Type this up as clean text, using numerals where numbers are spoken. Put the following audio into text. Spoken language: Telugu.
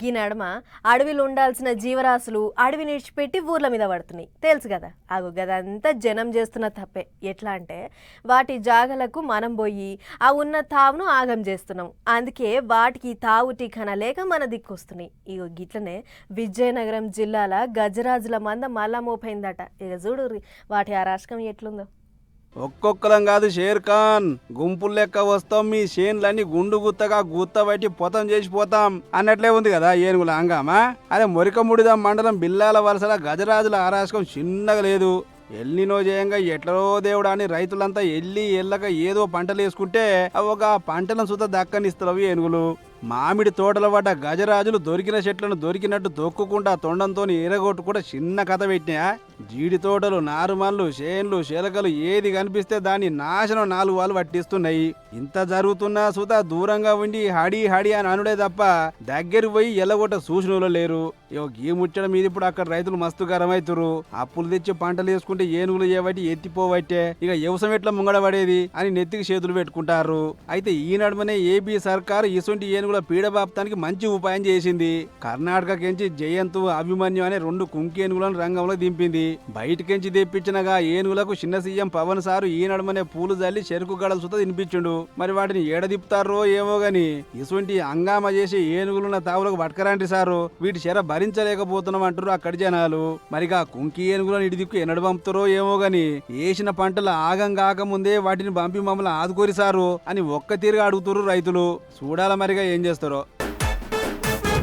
గీ నడమ అడవిలో ఉండాల్సిన జీవరాశులు అడవి నిడిచిపెట్టి ఊర్ల మీద పడుతున్నాయి తెలుసు కదా. గదంతా జనం చేస్తున్న తప్పే. ఎట్లా అంటే వాటి జాగలకు మనం పోయి ఆ ఉన్న తావును ఆగం చేస్తున్నాం. అందుకే వాటికి తావు టిఖానా లేక మన దిక్కొస్తున్నాయి. గిట్లనే విజయనగరం జిల్లాల గజరాజుల మంద మళ్ళా మోపైందట. చూడు వాటి ఆ రాష్ట్రం ఎట్లుందో. ఒక్కొక్కలం కాదు షేర్ ఖాన్, గుంపులు లెక్క వస్తాం, మీ చేన్లన్నీ గుండు గుత్తగా గుత్తబట్టి పొతం చేసిపోతాం అన్నట్లే ఉంది కదా ఏనుగుల హంగామా. అదే మొరికముడిదాం మండలం బిల్లాల వలసల గజరాజుల ఆరాశకం చిన్నగా లేదు. ఎల్లినో జయంగా ఎట్లరో దేవుడా అని రైతులంతా ఎల్లక ఏదో పంటలు వేసుకుంటే ఒక పంటలను సుత దక్కనిస్తలవి ఏనుగులు. మామిడి తోటల పడ్డ గజరాజులు దొరికిన చెట్లను దొరికినట్టు తొక్కుకుండా తొండంతో ఎరగొట్టుకుంటే చిన్న కథ పెట్టినా. జీడి తోటలు, నారుమల్లు, చేన్లు, శెలకలు ఏది కనిపిస్తే దాన్ని నాశనం 4 వాళ్ళు పట్టిస్తున్నాయి. ఇంత జరుగుతున్నా సుత దూరంగా ఉండి హడి హడి అని అనుడే తప్ప దగ్గర పోయి ఎల్లగొట్ట సూచనలు లేరు. గీ ముచ్చడం మీద ఇప్పుడు అక్కడ రైతులు మస్తు గరమైతురు. అప్పులు తెచ్చి పంటలు వేసుకుంటే ఏనుగులు ఏవటి ఎత్తిపోవట్టే వ్యవసాయం ఎట్లా ముంగడబడేది అని నెత్తికి చేతులు పెట్టుకుంటారు. అయితే ఈ నడుమనే ఏపీ సర్కారు ఇసుంటి ఏనుగుల పీడబాప్తానికి మంచి ఉపాయం చేసింది. కర్ణాటకకెంచి జయంతు, అభిమన్యు అనే 2 కుంకి ఏనుగులను రంగంలో దింపింది. బయటకెంచి తెప్పించినగా ఏనుగులకు చిన్న సీఎం పవన్ సారు ఈ నడుమనే పూలు జల్లి చెరుకు గడలు సుత తినిపించుండు. మరి వాటిని ఏడదిప్పుతారో ఏమో గాని ఇసుంటి హంగామా చేసి ఏనుగులున్న తావులకు పట్టుకరండి సారు, వీటి చెర భరించలేకపోతున్నాం అంటారు అక్కడి జనాలు. మరిగా కుంకి ఏనుగులను ఇడిదిక్కు ఎన్నడు పంపుతారో ఏమో గాని వేసిన పంటలు ఆగం కాకముందే వాటిని పంపి మమ్మల్ని ఆదుకోరి సారు అని ఒక్క తీరుగా అడుగుతారు రైతులు. చూడాల మరిగా ఏం చేస్తారో.